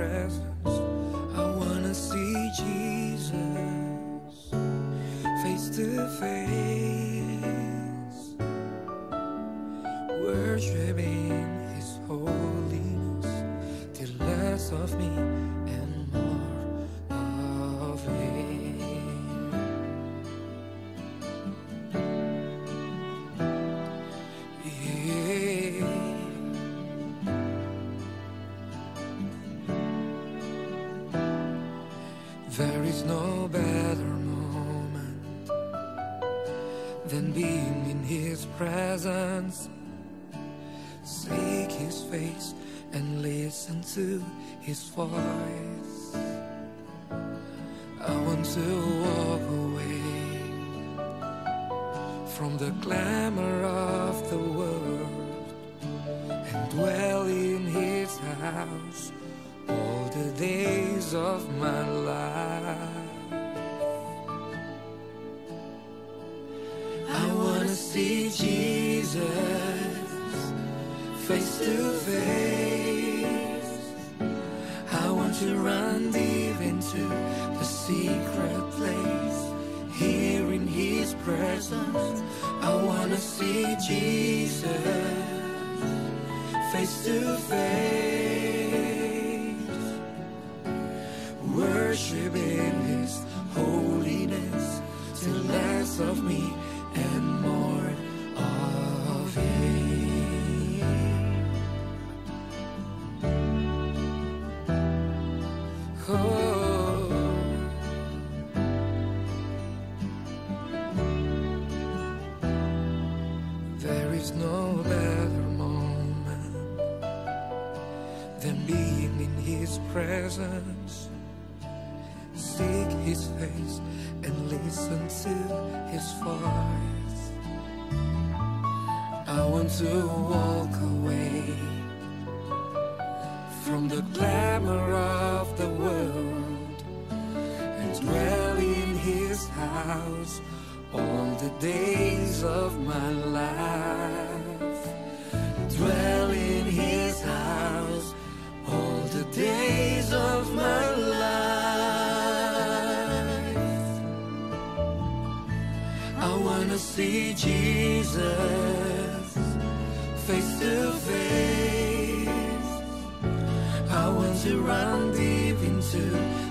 presence. I wanna see Jesus face to face, worshiping His holiness, till less of me and more of Him. Yeah. There is no better moment than being in His presence. Seek His face and listen to His voice. I want to walk away from the glamour of the world and dwell in His house all the days of my life. I wanna see Jesus face to face. I want to run deep into the secret place, here in His presence. I wanna see Jesus face to face, worshiping His holiness, till less of me and more of Him. Oh, there is no better moment than being in His presence. Seek His face and listen to His voice. I want to walk away from the glamour of the world and dwell in His house all the days of my life. Dwell in His house all the days of my life. I wanna see Jesus face to face. I want to run deep into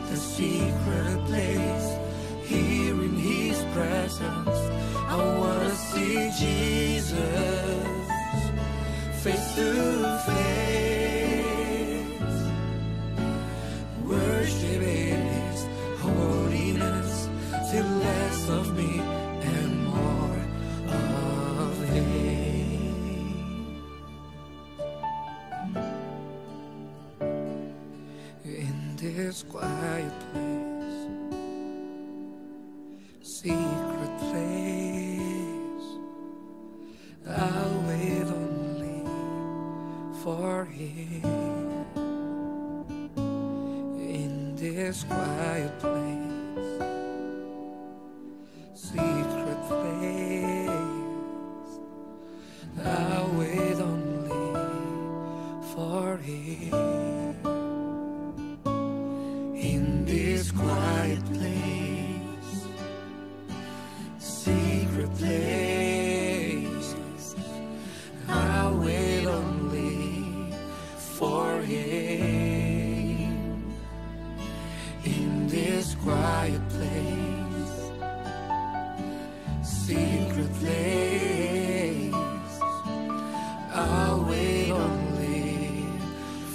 the secret place, here in His presence. I wanna see Jesus face to face, worshiping His holiness, till less of me and more of Him. In this quiet place, secret place, I'll wait only for Him. In this quiet place, secret place, I'll wait only for Him. In this quiet place, secret place, I'll wait only for Him. In this quiet place, secret place, I'll wait only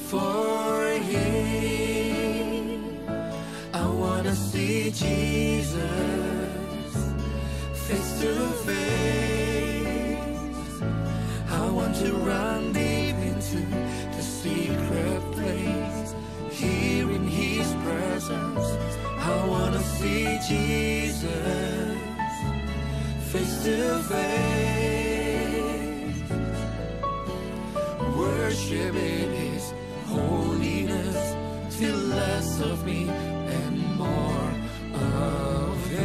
for Him. I wanna see Jesus face to face. I want to run deep into the secret place, here in His presence. I wanna see Jesus face to face, worshiping His holiness, till less of me and more of Him.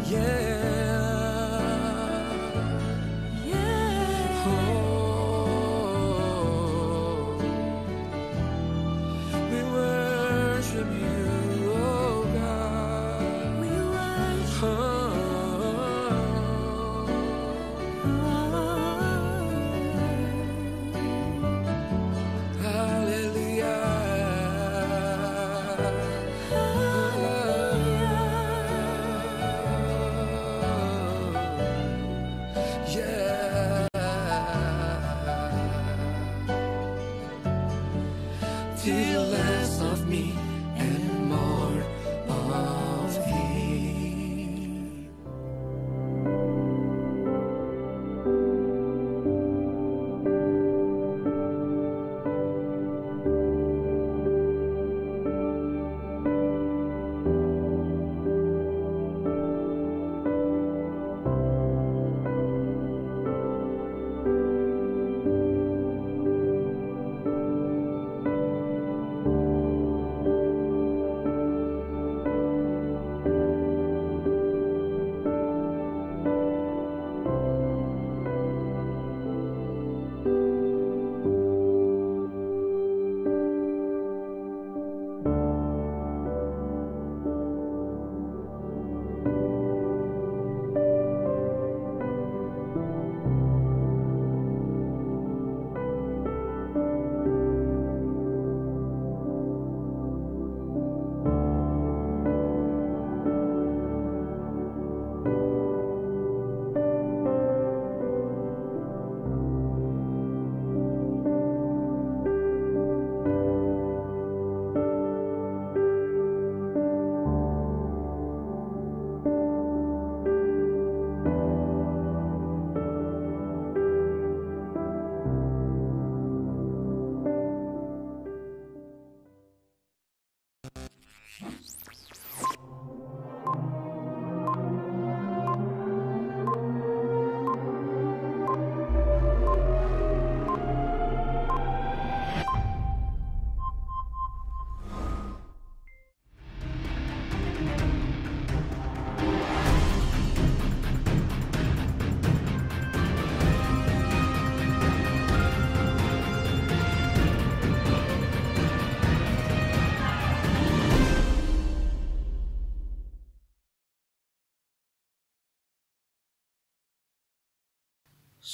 Yeah. Oh. till less of me and more of Him.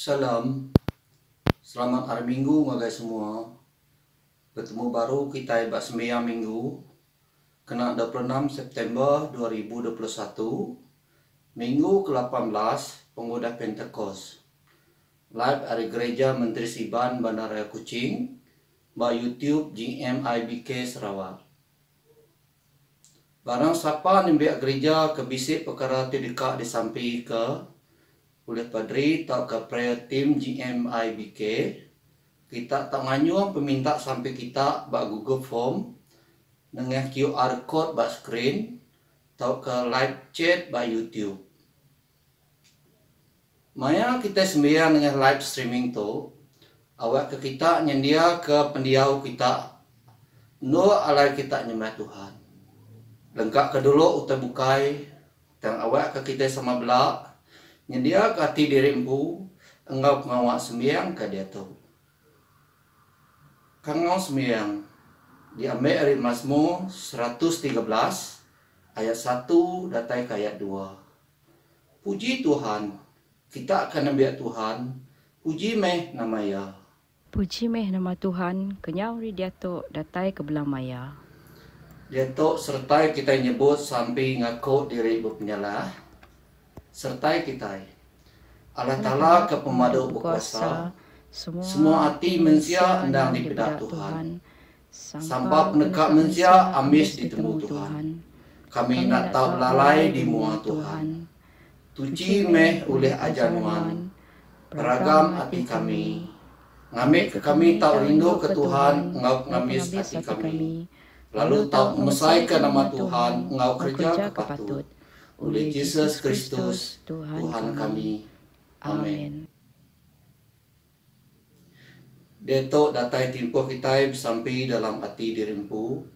Salam, selamat hari Minggu mga guys semua. Bertemu baru kita ibak sembahyang Minggu kena 26 September 2021, Minggu ke-18 Pemuda Pentecost. Live dari Gereja Menteri Siban Bandar Raya Kuching, ba YouTube GMIBK Sarawak. Barang siapa nimbiak gereja ke bisik perkara tidak disampi ke oleh padri atau ke prayer team GMIBK, kita tak nganyuang peminta sampai kita bak Google Form dengan QR code bak screen atau ke live chat bak YouTube. Maya kita sembilan dengan live streaming tu, awak ke kita nyendia ke pendiau kita, no alai kita nyembah Tuhan. Lengkap ke dulu utai bukai, dan awak ke kita sama belak, nyendia ke hati diri empu, engkau ngawak sembiang ke dia tu. Kangau sembiang diambil dari Mazmur 113 ayat 1 datai ke ayat 2. Puji Tuhan, kita akan nambiak Tuhan, puji meh nama ya. Puji meh nama Tuhan, kenyau ri dia tu datai ke belah maya. Dia tu sertai kita nyebut sampai ngaku diri berpenyalah. Sertai kita Allah Ta'ala ke pemadu berkuasa, semua hati manusia endang dipedak Tuhan, sampai penekak manusia amis ditemu Tuhan. Kami nak tahu lalai di muat Tuhan, tuci meh oleh ajaran, beragam hati kami. Ngamik ke kami tahu rindu ke Tuhan, engkau ngamis hati kami. Lalu tahu mesai ke nama Tuhan, engkau kerja kepatut. Oleh Yesus Kristus, Tuhan kami. Amin. Detok datai timpuh kita sampai dalam hati dirimpu.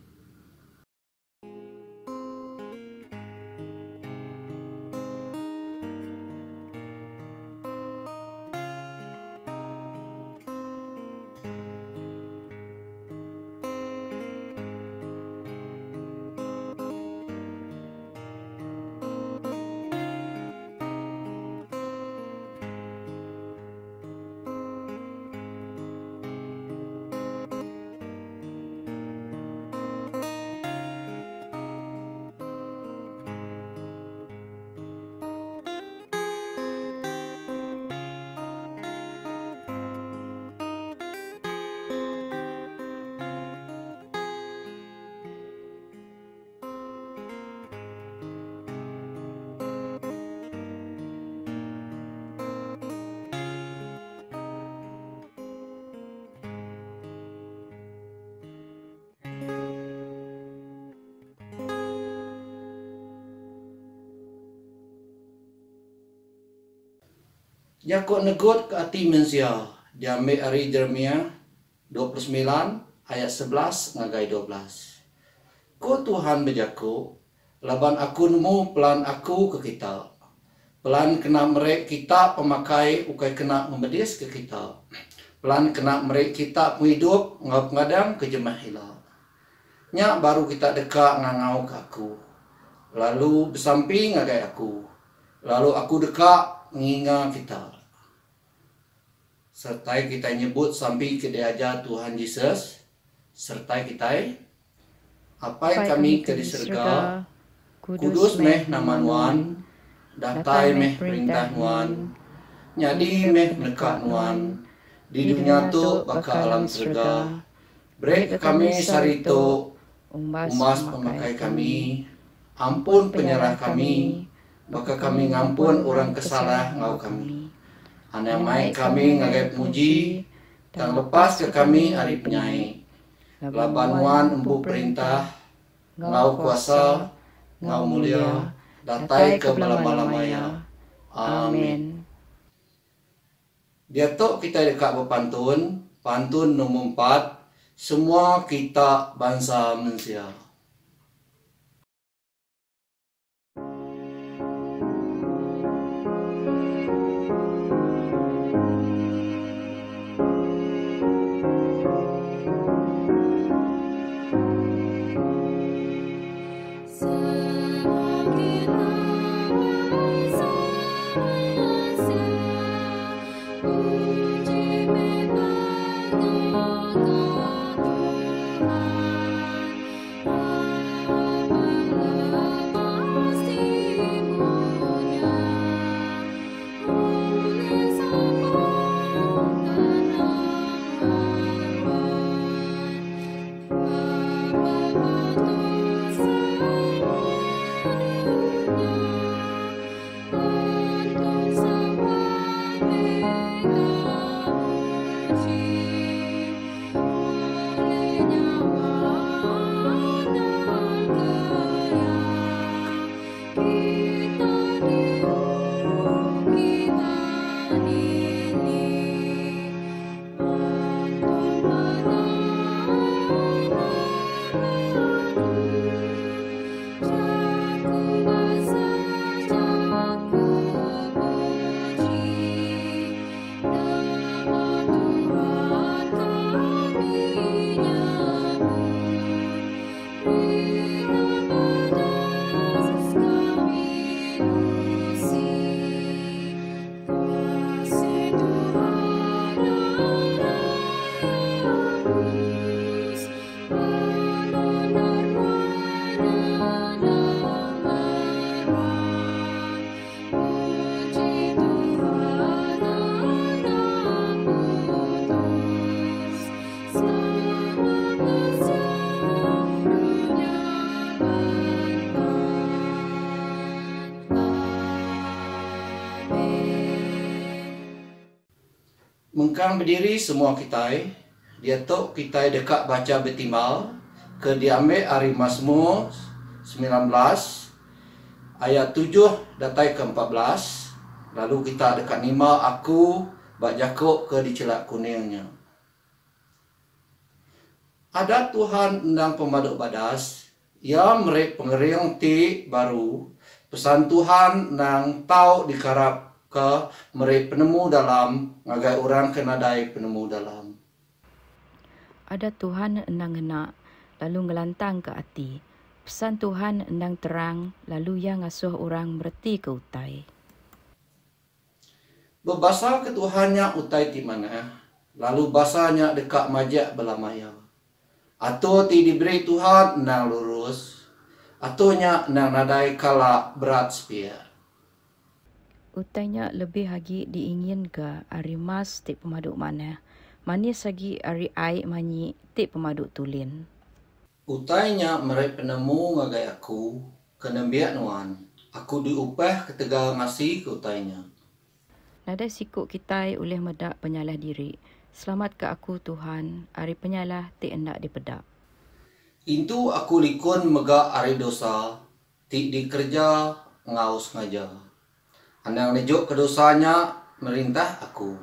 Yakok negut ke hati manusia. Diambil dari Jeremia 29 ayat 11 ngagai 12. Ko Tuhan bejaku, laban aku nemu pelan aku ke kita. Pelan kena merek kita pemakai ukai kena membedis ke kita. Pelan kena merek kita penghidup ngap ngadang ke jemah hilang. Nya baru kita dekat ngangau ke aku. Lalu bersamping ngagai aku. Lalu aku dekat mengingat kita. Sertai kita nyebut sampai ke diajar Tuhan Yesus. Sertai kita apa kami ke di surga. Kudus meh nama Nuan. Datai meh perintah Nuan. Nyadi meh nekat Nuan. Di dunia tu baka alam surga. Beri kami sarito. Umas pemakai kami. Ampun penyerah kami. Baka kami ngampun orang kesalah ngau kami. Anamai kami ngagai puji, tang lepas ke kami hari penyai. Labanuan embu perintah, ngau kuasa, ngau mulia, datai ke belama-lamaya. Amin. Diatok kita dekat berpantun, pantun nomor 4, semua kita bangsa manusia. Mengkang berdiri semua kita, dia tok kita dekat baca betimal ke diambil hari Mazmur 19 ayat 7 datai ke 14. Lalu kita dekat nima aku bak Jakub ke dicelak kuningnya. Ada Tuhan endang pemaduk badas, ia merek pengering ti baru, pesan Tuhan nang tau dikarap ke merek penemu dalam, ngagai orang kenadai penemu dalam. Ada Tuhan endang ngena, lalu ngelantang ke hati. Pesan Tuhan endang terang, lalu ia ngasuh orang berti ke utai. Berbasa ke Tuhannya utai di mana, lalu basanya dekat majak belamaya. Atau ti diberi Tuhan endang lurus, atunya endang nadai kala berat sepia. Utainya lebih lagi diingin ke ari mas tik pemaduk mana. Manis lagi ari ai manyi tik pemaduk tulin. Utainya merek penemu ngagai aku, kena biak nuan. Aku diupah ketega ngasih ke utainya. Nada sikuk kita oleh medak penyalah diri. Selamat ke aku Tuhan, ari penyalah tik hendak dipedak. Intu aku likun megak ari dosa, tik dikerja ngaus ngaja. Andang nejuk ke dosanya, merintah aku.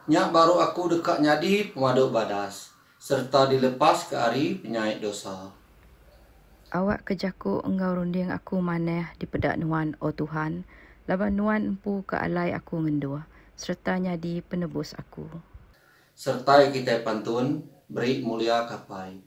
Nyak baru aku dekat nyadi pemaduk badas, serta dilepas ke ari penyait dosa. Awak kejaku engkau runding aku maneh di pedak nuan, o Tuhan, laban nuan empu ke alai aku ngenduh, serta nyadi penebus aku. Sertai kita pantun, beri mulia kapai.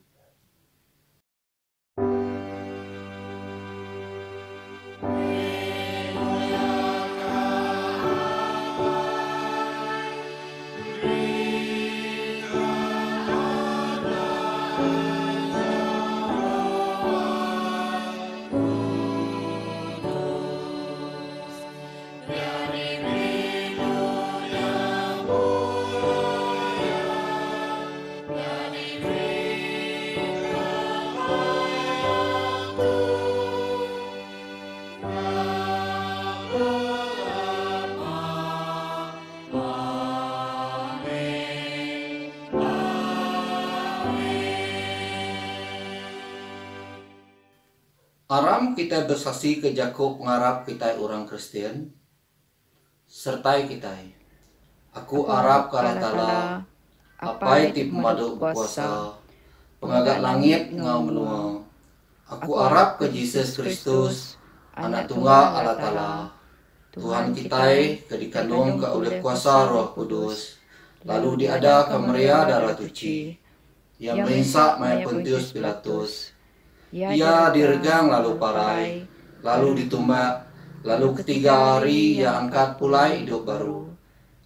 Aram kita bersaksi ke Jakob ngarap kita orang Kristen, sertai kita. Aku arap kala tala, apai ti pemaduk berkuasa, pengagak langit ngau menua. Aku arap ke Yesus Kristus, anak tunggal Allah Ta'ala, Tuhan kita kedikandung ke oleh kuasa Roh Kudus, lalu diada ke Maria darah tuci, yang mengisak Maya Pontius Pilatus. Ia diregang lalu parai, lalu ditumbak, lalu ketiga hari ia angkat pulai hidup baru.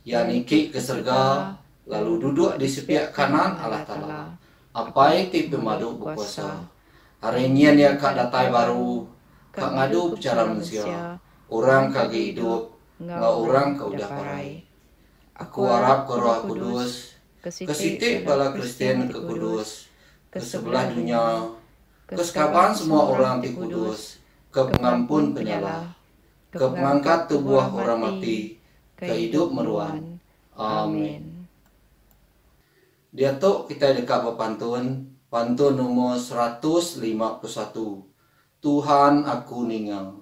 Ia nikik ke surga, lalu duduk di sepiak kanan Allah Ta'ala. Apai ti pemaduk berkuasa. Hari nyian ia kak datai baru, kak ngadu bicara manusia. Orang kagi hidup, ngau orang kau udah parai. Aku harap ke Roh Kudus, kesitik bala Kristen ke Kudus, ke sebelah dunia, kesekapan semua orang di kudus, ke pengampun penyalah, ke pengangkat tubuh orang mati, ke hidup meruan. Amin. Dia tok kita dekat berpantun, pantun nomor 151. Tuhan aku ningal.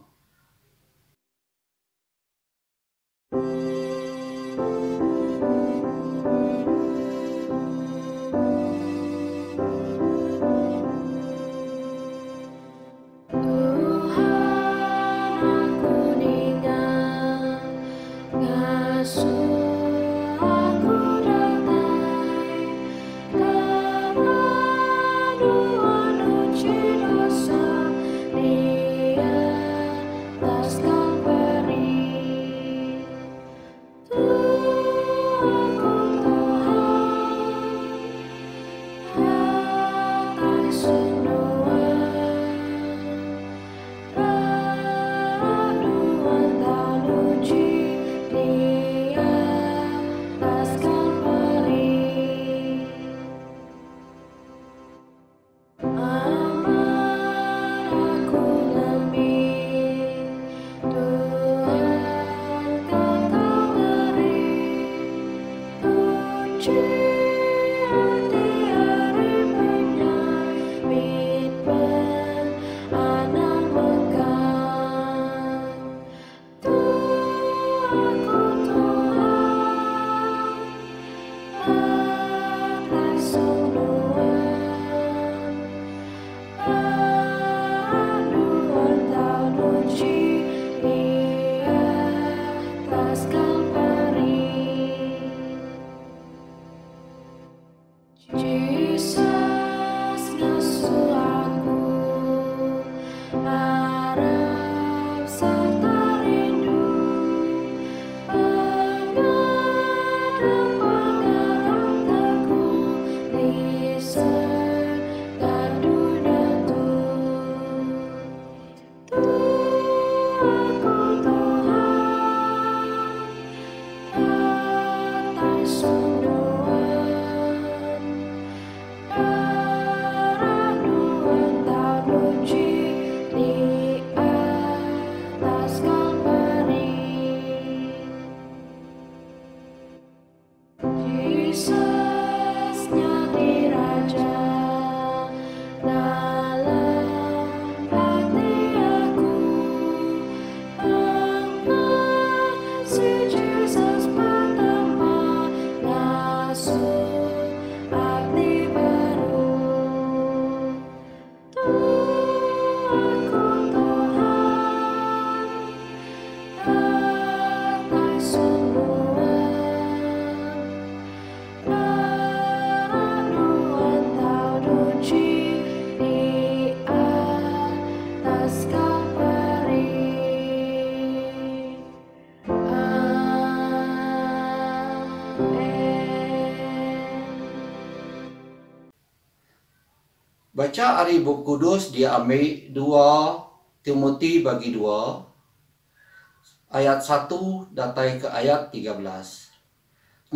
Baca hari Buku Kudus dia ambil 2 Timotius bagi 2 ayat 1 datai ke ayat 13.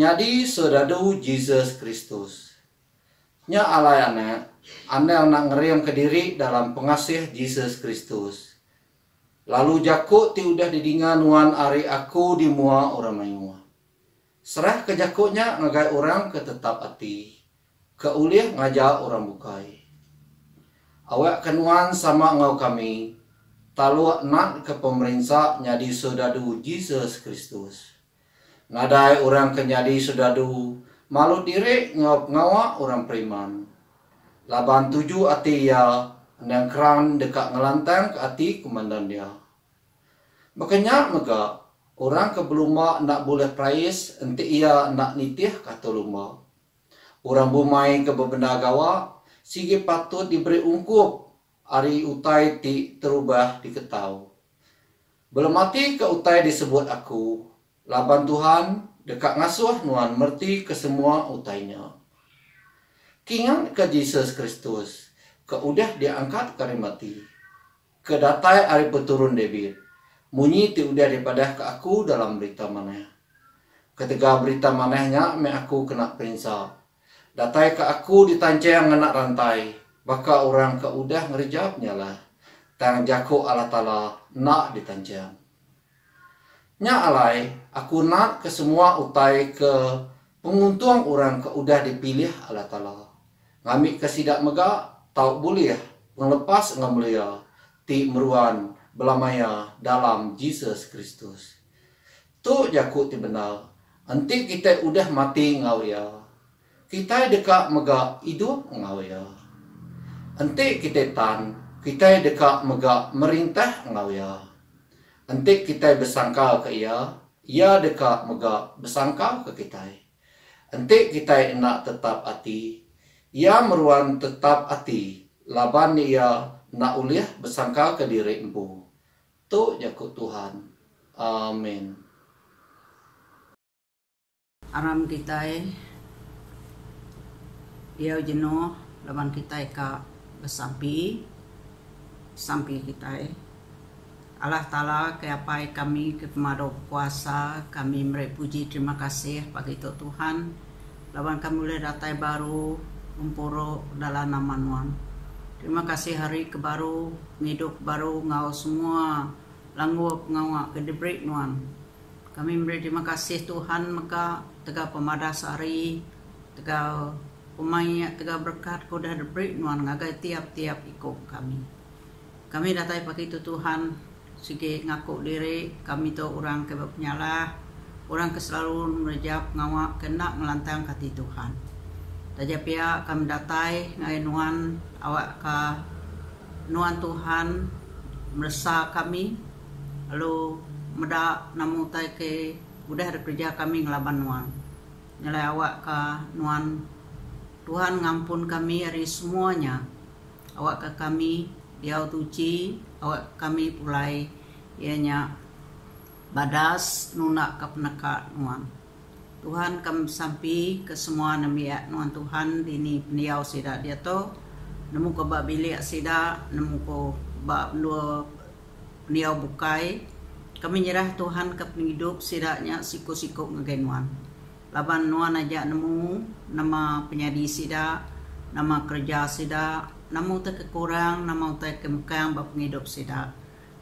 Nyadi saudadu Yesus Kristus. Nya alai anak, anda nak ngeriam ke diri dalam pengasih Yesus Kristus. Lalu jakuk ti udah didingan nuan ari aku di mua orang mayua. Serah ke jakuknya ngagai orang ke tetap hati. Ke ulih ngajak orang bukai. Awak kenuan sama ngau kami. Talu nak ke pemerintah nyadi saudadu Yesus Kristus. Ngadai orang kenyadi saudadu. Malu diri ngawak orang periman. Laban 7 ati ya yang kerang dekat ngelantang ke ati komandan dia. Makanya mega orang ke beluma nak boleh praise enti ia nak nitih kata lumba. Orang bumai ke bebenda gawa sige patut diberi ungkup ari utai ti terubah diketahu. Belum mati ke utai disebut aku. Laban Tuhan dekat ngasuh nuan merti ke semua utainya. Kingan ke Yesus Kristus. Ke udah diangkat kari mati. Ke datai ari peturun David. Munyi ti udah daripada ke aku dalam berita maneh. Ketika berita manehnya me aku kena prinsap. Datai ke aku ditancang ngenak rantai. Baka orang ke udah ngerejapnya lah. Tang jaku Allah Ta'ala nak ditancang. Nya alai, aku nak ke semua utai ke penguntung orang ke udah dipilih Allah Ta'ala. Ngamik ke sidak mega, tau boleh ngelepas ngamulia ti meruan belamaya dalam Yesus Kristus. Tu jakut ti benar. Anti kita udah mati ngawia. Kita dekat mega hidup ngawia. Anti kita kita dekat mega merintah ngawia. Antik kita bersangka ke ia dekat mega bersangka ke kita. Antik kita nak tetap hati, ia meruan tetap hati. Laban ia nak uliah bersangka ke diri empu. Tu jakut Tuhan. Amin. Aram kita dia jenuh, laban kita ke bersampi kita Allah Ta'ala keapai kami ke pemadau puasa, kami merepuji terima kasih bagi Tuhan. Lawan kami boleh datai baru, umpuro dalam nama Nuan. Terima kasih hari ke baru, hidup baru ngau semua, langgup ngawak ke debrik Nuan. Kami beri terima kasih Tuhan, maka tegak pemadas hari, tegak pemain, tegak berkat kau dah debrik Nuan, ngagai tiap-tiap ikut kami. Kami datai bagi Tuhan. Sige ngaku diri kami tu orang ke penyalah, orang ke selalu merejap ngawak kena ngelantang kati Tuhan. Taja pia kami datai ngai nuan awak ke nuan Tuhan merasa kami lalu meda namu tai ke udah ada kerja kami ngelaban nuan. Nyalai awak ke nuan Tuhan ngampun kami hari semuanya. Awak ke kami dia tuci awak kami pulai ianya badas nunak ke peneka nuan. Tuhan kami sampai ke semua namiak nuan Tuhan dini peniau sida dia to nemu ke bab bilik sida nemu ke bab dua peniau bukai kami nyerah Tuhan ke penghidup sidanya siku-siku ngegen nuan. Laban nuan aja nemu nama penyadi sida nama kerja sida namu tak kekurang, namu tak kemukang bap penghidup sida.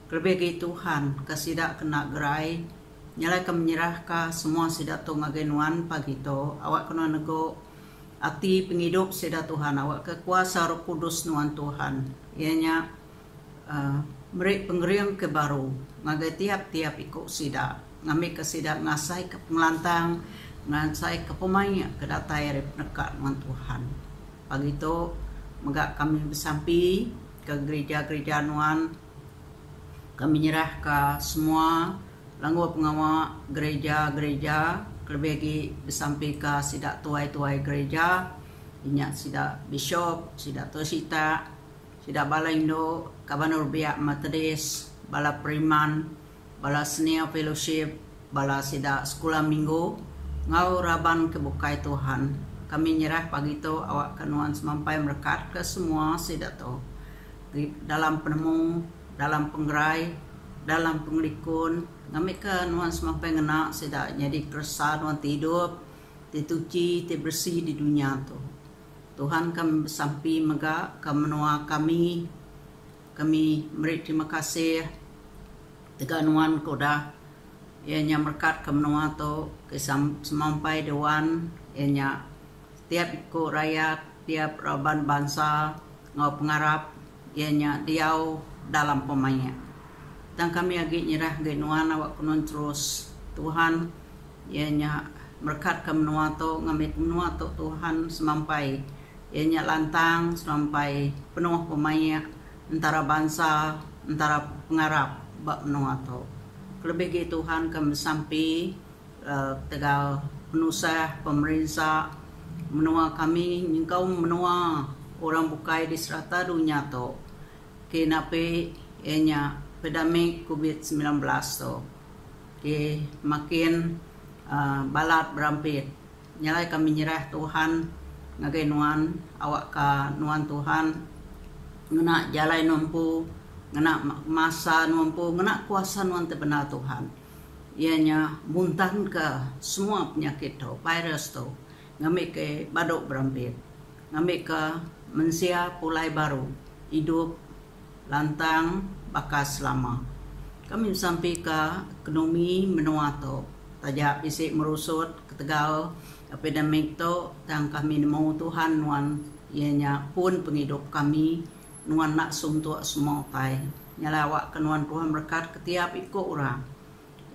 Kelebih Tuhan, kesida kena gerai, nyalai ke menyerah ka semua sida tu ngagenuan pagi tu. Awak kena nego ati penghidup sida Tuhan, awak kekuasa Roh Kudus nuan Tuhan. Ianya merik pengeriang ke baru, ngagai tiap-tiap ikut sida, ngambil ke sida ngasai ke pengelantang, ngasai ke pemain ke datai rep nekat nuan Tuhan. Pagi tu megak kami bersampi ke gereja-gereja nuan, kami nyerah ke semua langgu pengawal gereja-gereja, kelebih bersampi ke sidak tuai-tuai gereja, inyak sidak bishop, sidak tosita, sidak bala Indo, kabanur biak Methodist, bala Priman, bala Senior Fellowship, bala sidak sekolah minggu, ngau raban kebukai Tuhan, kami nyerah pagi tu awak kenuan semampai merekat ke semua sidak tu dalam penemu, dalam penggerai, dalam penglikun ngami ke nuan semampai ngena sidak jadi kerasa nuan tidup dituci bersih di dunia tu. Tuhan kami bersampi mega ke menua kami beri terima kasih teganuan koda ianya merkat ke menua tu ke semampai dewan ianya tiap ikut rakyat tiap raban bangsa ngau pengarap ianya diau dalam pemainnya dan kami agi nyerah genuan awak kunun terus Tuhan ianya merkat ke menua tu ngamit menua tu Tuhan semampai ianya lantang sampai penuh pemainnya antara bangsa antara pengarap bak menua tu kelebih Tuhan kami sampai tegal penusah pemerintah menua kami engkau menua orang bukai di serata dunia tu kenape ianya pandemik COVID-19 tu ke makin balat berampit nyalai kami nyerah Tuhan ngagai nuan awak ka nuan Tuhan ngena jalai nompu ngena masa nompu ngena kuasa nuan tebenar Tuhan ianya muntan ke semua penyakit tu virus tu ngamik ke badok berampit ngamik ke mensia pulai baru hidup lantang bakas lama kami sampai ke ekonomi menua tu tajak bisik merusut ketegal epidemik tu dan kami nemu Tuhan nuan ianya pun penghidup kami nuan nak suntuk semua tai nyala awak ke nuan Tuhan berkat ketiap ikut orang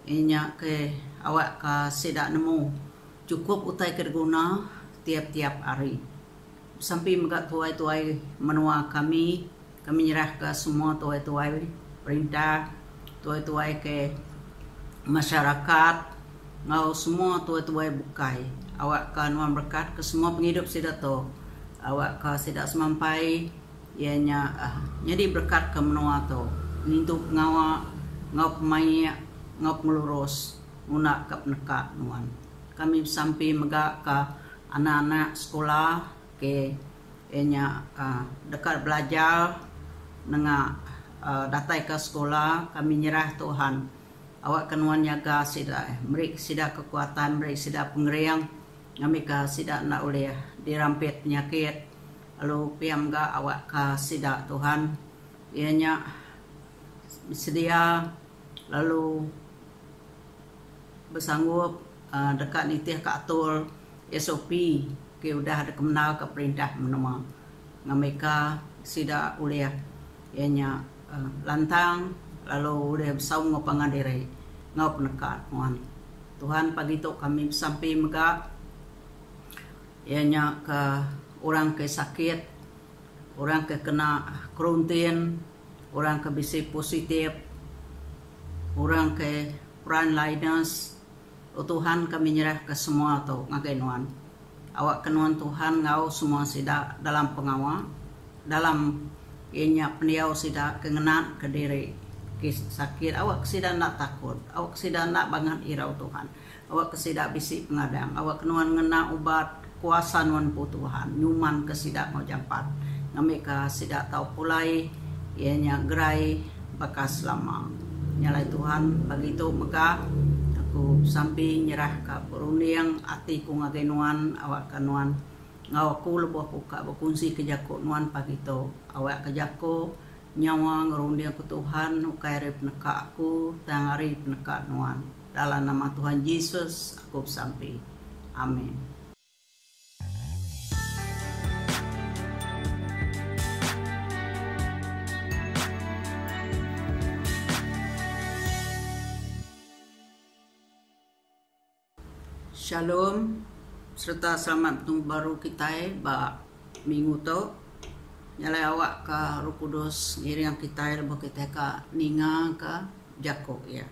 ianya ke awak ke sedak nemu cukup utai kerguna tiap-tiap hari sampai megat tuai-tuai menua kami nyerah ke semua tuai-tuai perintah tuai-tuai ke masyarakat ngau semua tuai-tuai bukai awak ka nuan berkat ke semua penghidup sidak tu awak ka sidak semampai ianya jadi berkat ke menua tu nintu ngawa ngau pemai ngau melurus guna ke peneka nuan kami sampai mega ke anak-anak sekolah ke ianya dekat belajar dengan datai ke sekolah kami nyerah Tuhan awak kenuan jaga sidak beri sidak kekuatan beri sidak pengeriang kami ka sidak nak oleh dirampit penyakit lalu piam ga awak ka sidak Tuhan ianya sedia lalu bersanggup dekat nitih ka atur SOP ke udah ada kemenal ke perintah menua ngamika sidak oleh ianya lantang lalu udah bersau ngopangan diri ngau penekat Tuhan pagi tu kami sampai mega ianya ke orang ke sakit orang ke kena karantin orang ke bisi positif orang ke frontliners Tuhan kami nyerah ke semua tu ngagai nuan awak kenuan Tuhan ngau semua sidak dalam pengawal dalam ianya peniau sidak kengenat ke diri ke sakit awak sidak nak takut awak sidak nak bangat irau Tuhan awak sidak bisi pengadang awak kenuan ngena ubat kuasa nuan pu Tuhan nyuman ke sidak mau jampat ngamik ke sidak tau pulai ianya gerai bakas lama nyalai Tuhan begitu mega aku sampai nyerah ke perunding ati ku ngagai nuan awak ke nuan ngau aku lebuh buka berkunci ke jako nuan pagi tu awak ke jako nyawa ngerunding ke Tuhan ukai hari peneka aku tang hari peneka nuan dalam nama Tuhan Yesus aku sampai amin. Shalom serta selamat tahun baru kita ba minggu tu nyalai awak ke Roh Kudus ngiring kita lebih kita ke ninga ke jako ya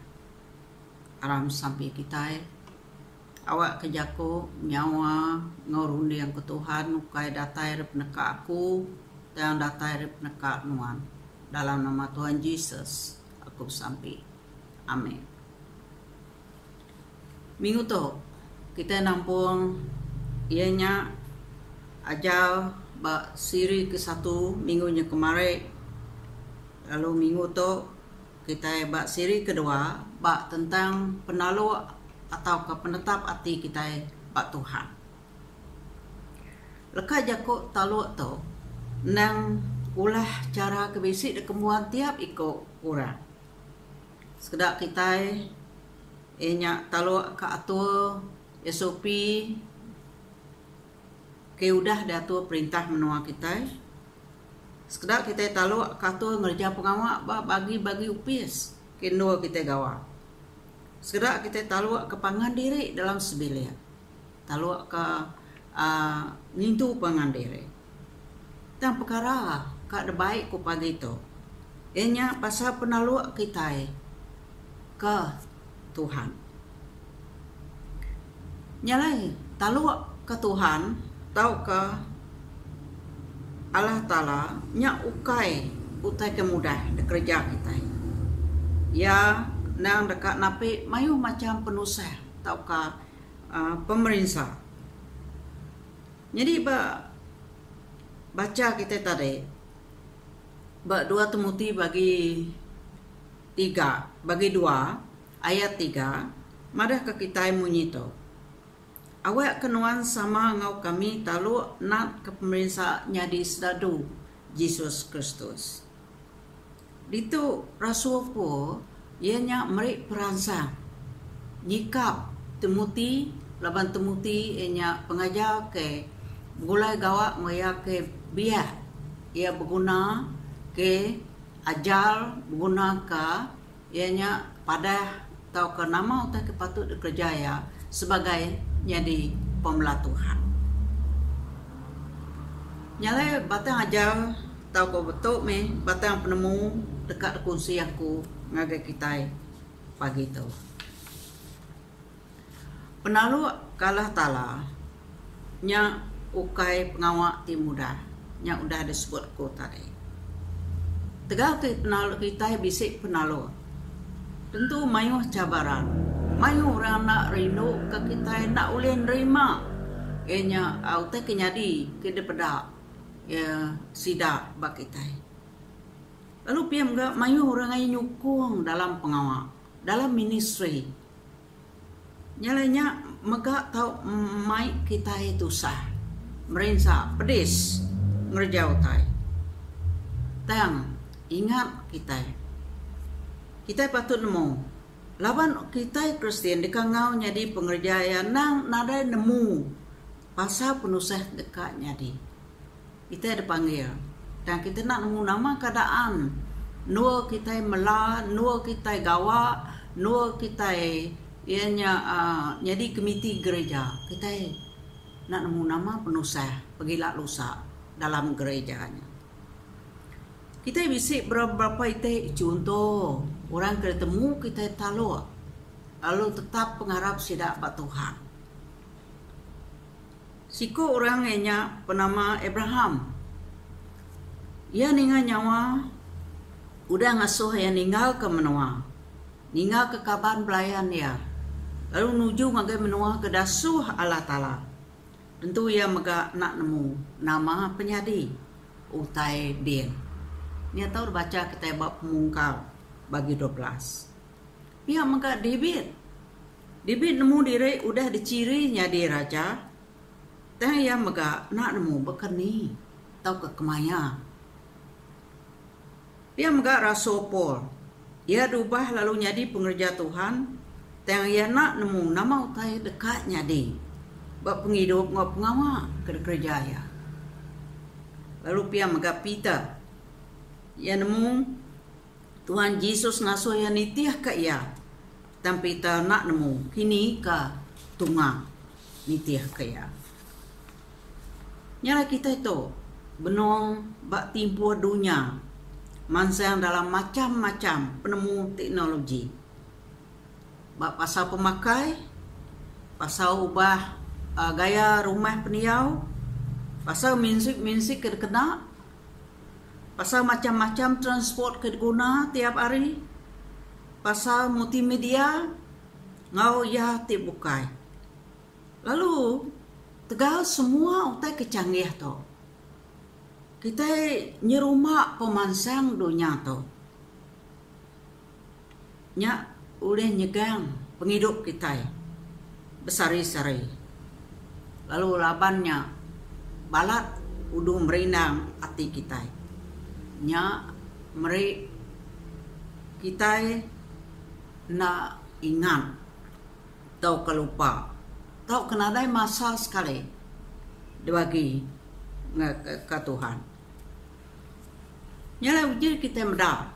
aram sampai kita awak ke jako nyawa ngorundi yang ke Tuhan ukai datai peneka aku dan datai peneka nuan dalam nama Tuhan Yesus aku sampai amin. Minggu tu kita nampung ianya ajar bak siri ke-1 minggunya kemarin. Lalu minggu tu kita bak siri kedua bak tentang penalu atau ke penetap hati kita bak Tuhan. Lekas jakok talu tu nang ulah cara kebisik kemuan tiap ikut kurang. Sekedar kita nyak talu ke atur SOP ke udah diatur perintah menua kita. Sekedar kita talu ke atur ngerja pengawak bagi upis kendo kita gawa. Sekedar kita talu ke pangan diri dalam sebilia. Talu ke nintu pangan diri. Dan perkara kak baik ku pagi tu. Ianya pasal penalu kita ke Tuhan. Nyalai talu ke Tuhan, tau ke Allah Ta'ala nya utai kemudah de kerja kita. Ya nang dekat napi mayu macam penusah tau ke pemerintah. Jadi baca kita tadi 2 Timotius bagi 2 ayat 3 madah ke kita munyito. Awak kenuan sama ngau kami talu nak ke pemerintah nyadi sedadu Yesus Kristus. Ditu rasul po ianya merik peransang nyikap Timotius laban Timotius ianya pengajar ke gulai gawak maya ke biar ia berguna ke ajar berguna ke ianya pada tau ke nama utai kepatut dikerjaya sebagai jadi pembelah Tuhan. Nyalai batang ajar tau ko betul me batang penemu dekat kunci aku ngagai kita pagi tu. Penalu kalah tala nya ukai pengawak ti muda nya udah disebut ko tadi. Tegal ke penalu kita bisik penalu. Tentu mayuh cabaran. Mayu orang nak rindu ke kita nak ulin nerima. Ianya autai kenyadi ke depada ya sida bak kita. Lalu piam ga mayu orang ai nyukung dalam pengawak, dalam ministry. Nyalanya mega tau mai kita itu sah. Merinsa pedis ngerjau tai. Tang ingat kita. Kita patut nemu laban kita Kristen dekangau nyadi pengerjaan nang nadai nemu pasal penusah dekat nyadi. Kita dipanggil dan kita nak nemu nama keadaan nua kita mela, nua kita gawa, nua kita ianya nyadi komiti gereja. Kita nak nemu nama penusah pegila lusa dalam gerejanya. Kita bisik berapa itu contoh orang ketemu kita talu lalu tetap pengharap sidak pak Tuhan. Siku orang nya penama Abraham. Ia ninggal nyawa udah ngasuh yang ninggal ke menua. Ninggal ke kaban pelayan dia. Lalu nuju ngagai menua ke dasuh Allah Ta'ala. Tentu ia mega nak nemu nama penyadi utai dia. Dia tahu baca kita bab pemungkal bagi 12. Pihak maka David nemu diri udah dicirinya di raja. Tapi yang maka nak nemu bekeni tahu ke kemaya. Pihak maka Rasul Paul ia diubah lalu jadi pengerja Tuhan. Tapi ia nak nemu nama utai dekatnya di bab penghidup ngau pengawak kerja ya. Lalu pihak maka Peter ia nemu Tuhan Yesus ngasuh yang nitiah ke ia. Tapi kita nak nemu kini ke tungang nitiah ke ia. Nyala kita itu benong bak timpuh dunia. Mansang dalam macam-macam penemu teknologi. Bak pasal pemakai, pasal ubah gaya rumah peniau, pasal minsik kena, pasal macam-macam transport kedguna tiap hari, pasal multimedia, ngau ya tibukai. Lalu tegal semua utai kecanggih tu. Kita nyeruma pemansang dunia tu. Nya boleh nyegang penghidup kita besari-sari. Lalu labannya balat udu merindang hati kita. Nya meri kita nak ingat tau kelupa tau kenadai masa sekali dibagi ke Tuhan. Nyala uji kita medal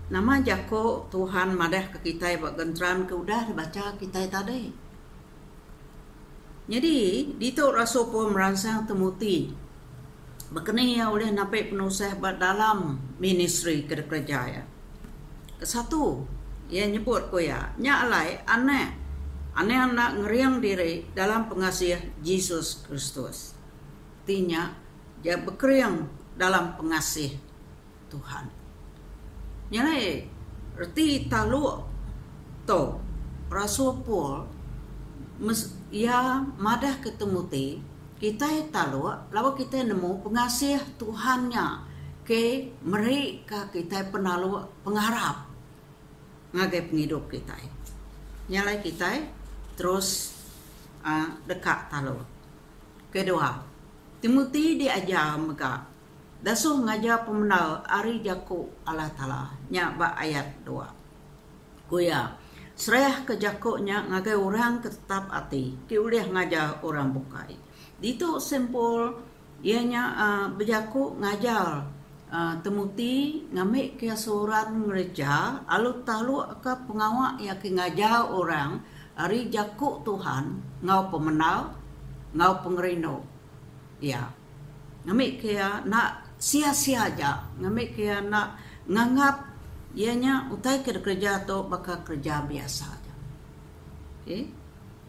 nama jako Tuhan madah ke kita buat gentran ke udah dibaca kita tadi. Jadi dito Rasul Paul merangsang Timotius berkini ya oleh napai penusah dalam ministry kerja. Satu, ia nyebut ko ya, nya alai aneh nak ngeriang diri dalam pengasih Yesus Kristus. Artinya, dia berkeriang dalam pengasih Tuhan. Nyalai, erti talu to Rasul Paul ia madah ketemu kita talu lalu kita nemu pengasih Tuhannya ke mereka kita penalu pengharap ngagai penghidup kita. Nyalai kita terus dekat talu. Kedua, Timotius diajar mega dasuh ngajar pemenal ari jaku Allah Ta'ala. Nya ba ayat 2. Kuya, serah ke jakuknya ngagai orang tetap hati. Ki uliah ngajar orang bukai. Dito simpul ianya berjaku ngajar Timotius ngambil ke surat gereja alu talu ke pengawak yang ngajar orang hari jakuk Tuhan ngau pemenal ngau pengerino ya ngambil ke nak sia-sia aja ngambil ke nak nganggap ianya utai kerja tu bakal kerja biasa aja. Okay?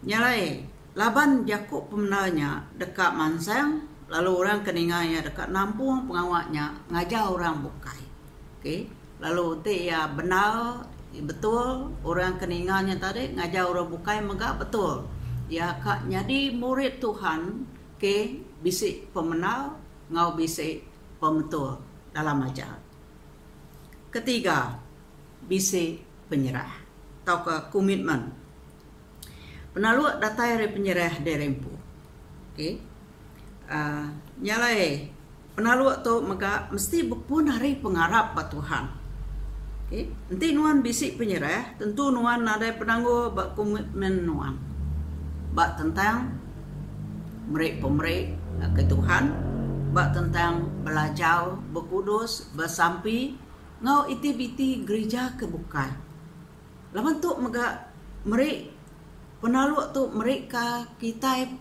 Nyalai laban jakuk pemenalnya dekat mansang. Lalu orang keninganya dekat nampung pengawaknya ngajar orang bukai. Okay? Lalu dia benar betul orang keninganya tadi ngajar orang bukai mega betul. Ya kak jadi murid Tuhan ke bisik pemenal ngau bisik pemetul dalam ajar. Ketiga, bisik penyerah atau ke komitmen. Penalu datai dari penyerah derempu. Okay? Nyalai penalu tu maka mesti berpun hari pengharap pada Tuhan. Okay? Nanti nuan bisik penyerah, tentu nuan ada penangguh bak komitmen nuan. Bak tentang merik ke Tuhan, bak tentang belajar berkudus, bersampi, ngau iti-biti gereja kebuka. Laman tu maka merik penalu tu mereka kita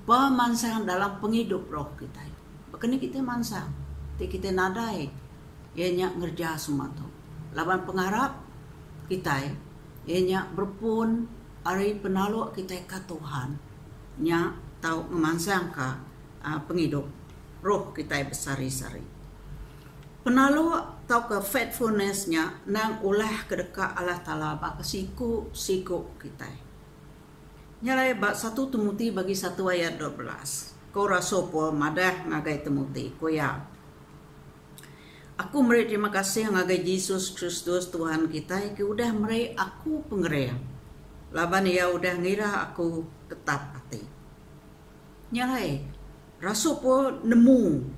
pemansang dalam penghidup roh kita. Makanya kita mansang, kita nadai, ianya ngerja semua tu. Laban pengharap kita, ianya berpun hari penalu kita ke Tuhan, nya tahu memansang ke penghidup roh kita besari-sari. Penalu tahu ke faithfulnessnya nang ulah kedekat Allah Ta'ala bak siku kita. Nyalai bab 1 Timotius bagi 1 ayat 12. Kau Rasul Paul madah ngagai Timotius. Koya. Aku meri terima kasih ngagai Yesus Kristus Tuhan kita. Ki udah meri aku pengerang. Laban ia udah ngira aku tetap hati. Nyalai Rasul Paul nemu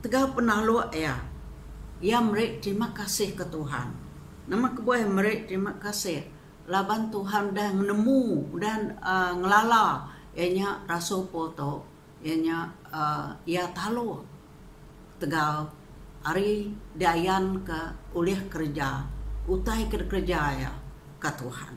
tegal penalu ya. Ia meri terima kasih ke Tuhan. Nama kebuah meri terima kasih. Laban Tuhan dah nemu dan ngelala ianya Rasul Paul tu ianya ia talu tegal hari dayan ke oleh kerja utai kerja ya ke Tuhan.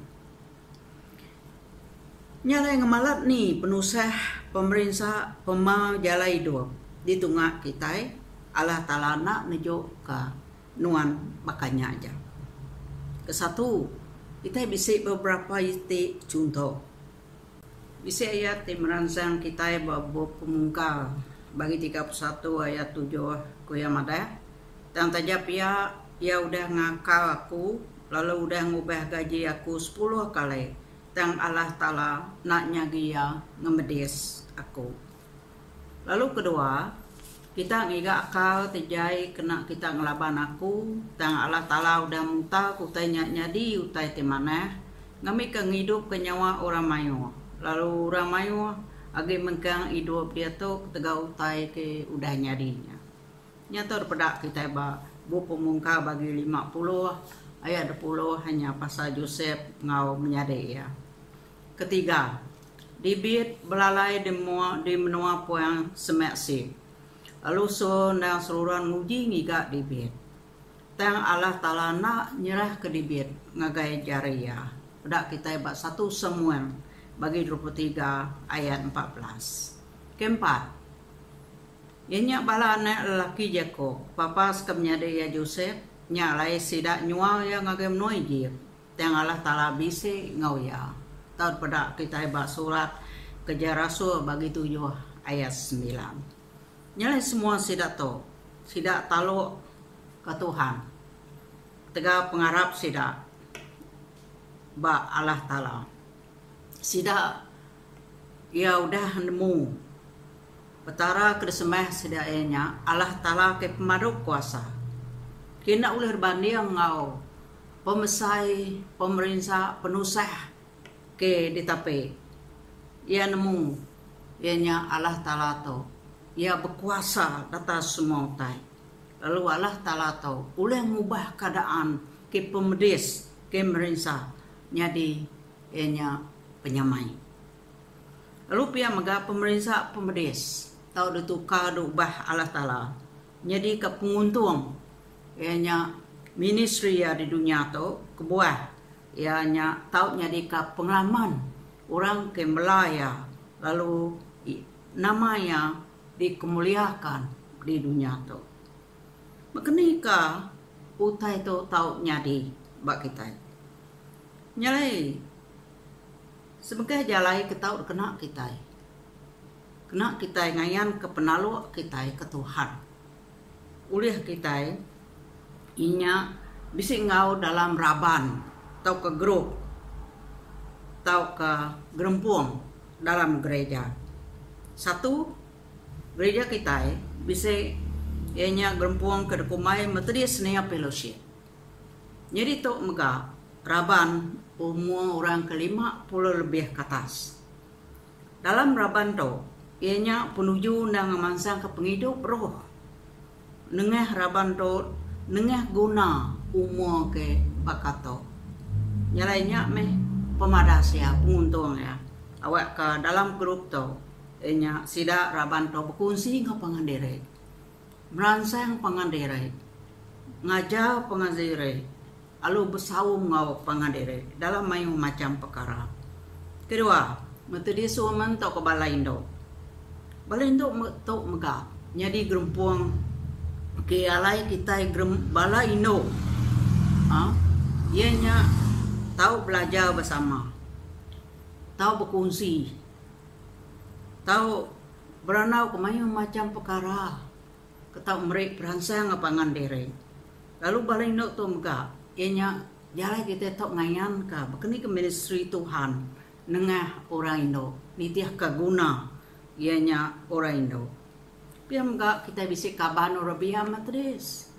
Nyalai ngemalat ni penusah pemerintah pemau jalai hidup di tengah kita Allah Ta'ala nak nejo ke nuan makanya aja. Kesatu kita bisa beberapa iti contoh. Bisa ayat yang merangsang kita bab pemungkal bagi 31 ayat 7 kuya madah. Dan tajap ia udah ngakal aku lalu udah ngubah gaji aku 10 kali. Dan Allah Ta'ala nak nyagi ya ngemedis aku. Lalu kedua, kita ngiga akal tejai kena kita ngelaban aku, tang Allah Ta'ala udah muta kutai nyadi utai temana, ngami ke ngidup ke nyawa orang mayu. Lalu orang mayu agi mengkang hidup dia tu tegak utai ke udah nyadinya. Nyata daripada kita ba bu pemungka bagi 50 ayat 20 hanya pasal Joseph ngau menyade ya. Ketiga, dibit belalai di menua puang semeksi. Lalu so nang seluruhan nguji ngiga dibit. Tang Allah Ta'ala nak nyerah ke dibit ngagai jariah. Udah kita ba 1 Samuel bagi 23 ayat 14. Keempat, ianya bala anak lelaki Jakob, papas kemnyade ya Joseph, nyalai sidak nyual ya ngagem noi jir. Tang Allah Ta'ala bisi ngau ya. Tahu pada kita ba surat Kerja Rasul bagi 7 ayat 9. Nyalai semua sidak to, sidak taluk ke Tuhan. Tega pengharap sidak ba Allah Ta'ala. Sidak ya udah nemu betara kedesemeh sidaknya Allah Ta'ala ke pemaduk kuasa. Kena ulir banding ngau pemesai pemerintah penusah ke ditape. Ia nemu ianya Allah Ta'ala tu. Ia berkuasa atas semua tai. Lalu Allah Ta'ala tu boleh mengubah keadaan ke pemedis ke merintah jadi ianya penyamai. Lalu pia mega pemerintah pemedis tahu ditukar diubah Allah Ta'ala jadi ke penguntung ianya ministry ya di dunia tu kebuah ianya tahu jadi ke pengalaman orang ke Melaya lalu namanya dikemuliakan di dunia tu. Makanya utai tu tahu nyadi bak kita. Nyalai sebagai jalai kita kena kita. Kena kita ngayan ke penalu kita ke Tuhan. Uliah kita inya bisa ngau dalam raban atau ke grup atau ke gerempuang dalam gereja. Satu, gereja kita bisa ianya gerempuang ke dekumai Methodist Nea Fellowship. Jadi tu mega raban umur orang ke-50 lebih ke atas. Dalam raban tu ianya penuju nang mansang ke penghidup roh. Nengah raban tu nengah guna umur ke bakato. Nyalainya meh pemadas ya, penguntung ya. Awak ke dalam grup tu, ianya sida raban tu berkongsi ngau pangandere. Meransang pangandere. Ngajar pangandere. Lalu bersaum ngau pangandere dalam mayu macam perkara. Kedua, Methodist woman tu ke Balaindo. Balaindo tu mega. Jadi gerempuang ke alai kita Balaindo. Ianya tahu belajar bersama, tahu berkongsi, tahu beranau ke mayu macam perkara, ketahu mereka beransang ngapangan diri. Lalu Balaindo tu mega, ianya jalan kita tahu ngayan ka, bekeni ke ministry Tuhan, nengah orang Indo, nitiah kaguna, ianya orang Indo. Pia mega kita bisa kaban Orabia Matris.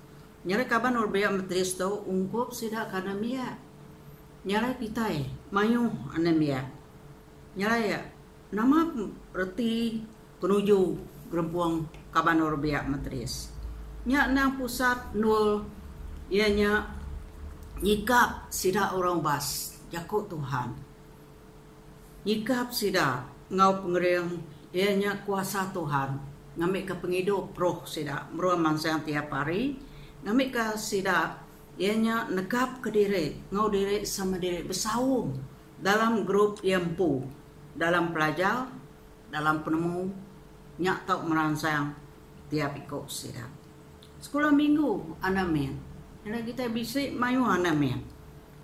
Nyara kaban Orabia Matris tu ungkup sidak kanamia. Nyara kita mayu anemia. Nyara ya nama reti penuju gerempuang kaban Orabia Matris. Nya nang pusat nul ianya nyikap sida orang bas jakut Tuhan. Nyikap sida ngau pengereng ianya kuasa Tuhan. Ngamik ke penghidup roh sida meruah mansang tiap hari. Ngamik ke sida ianya negap ke diri, ngau diri sama diri bersaum dalam grup yempu, dalam pelajar, dalam penemu, nyak tau meransang tiap ikut sida. Sekolah minggu anamen, jadi kita bisa mayu anamen.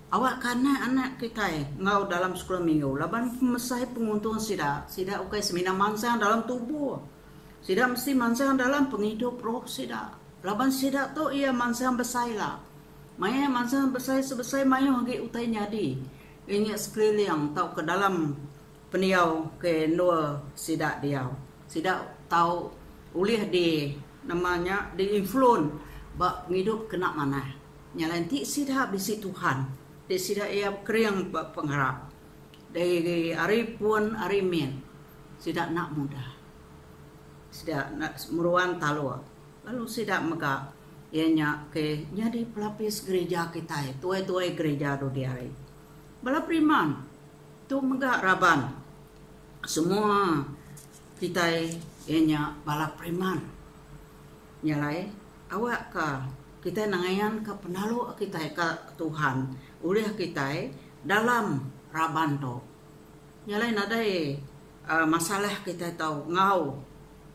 Awak kana anak kita ngau dalam sekolah minggu, laban pemesai penguntung sida, sida ukai semina mansang dalam tubuh, sida mesti mansang dalam penghidup roh sida. Laban sida tu ia mansang besailah. Maya mansang besai sebesai mayu hagi utai nyadi. Ini sekeliling tau ke dalam peniau ke dua sida diau. Sida tahu ulih di namanya di influence bak ngidup kena mana nyalain ti sida bisi Tuhan di sida ia kriang bak pengharap dari hari pun hari min sida nak mudah sida nak meruan talua lalu sida mega ianya ke nyadi pelapis gereja kita tuai-tuai gereja do diari bala priman tu mega raban semua kita ianya bala priman nyalai awak ka kita nangayan ka penalu kita ka Tuhan ulih kita dalam raban to nyalai nadai masalah kita tahu ngau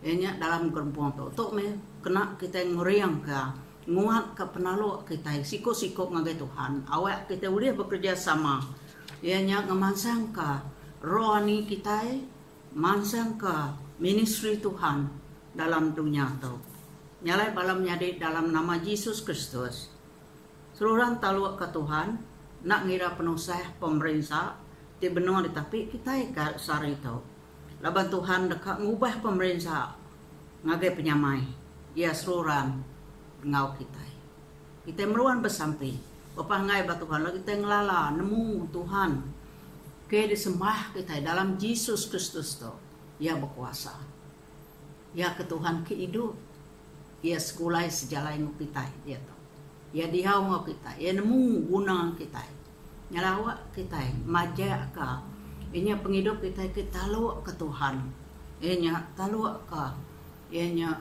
ianya dalam gerbong to me kena kita nguriang ka nguat ka penalu kita siko-siko ngagai Tuhan awak kita ulih bekerja sama ianya ngemansang ka rohani kita mansang ka ministry Tuhan dalam dunia tu nyalai balam nyadi dalam nama Yesus Kristus seluruh talu ke Tuhan nak ngira penusah pemerintah di benua tapi kita ka sari tu laban Tuhan dekat ngubah pemerintah ngagai penyamai ya seluruh ngau kita meruan bersampai bapa ngai ba Tuhan lagi kita ngelala nemu Tuhan ke disembah kita dalam Yesus Kristus tu ya berkuasa ya ke Tuhan ke hidup ya sekolah sejalan ngau kita ya tu ya dihau ngau kita ya nemu guna kita nyalawa kita majak ka inya penghidup kita lu ke Tuhan inya talu ka inya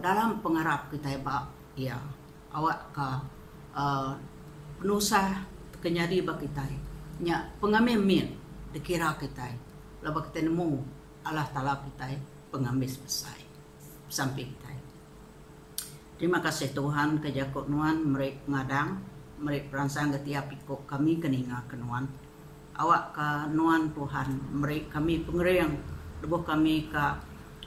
dalam pengharap kita ba ya awak ka penusah kenyadi ba kita nya pengamin dikira kita laba kita nemu Allah Taala kita pengamis besar sampai kita. Terima kasih Tuhan kejakut nuan mereka ngadang mereka peransang ketiap pikuk kami keninga kenuan awak ke nuan Tuhan mereka kami pengeriang debuh kami ke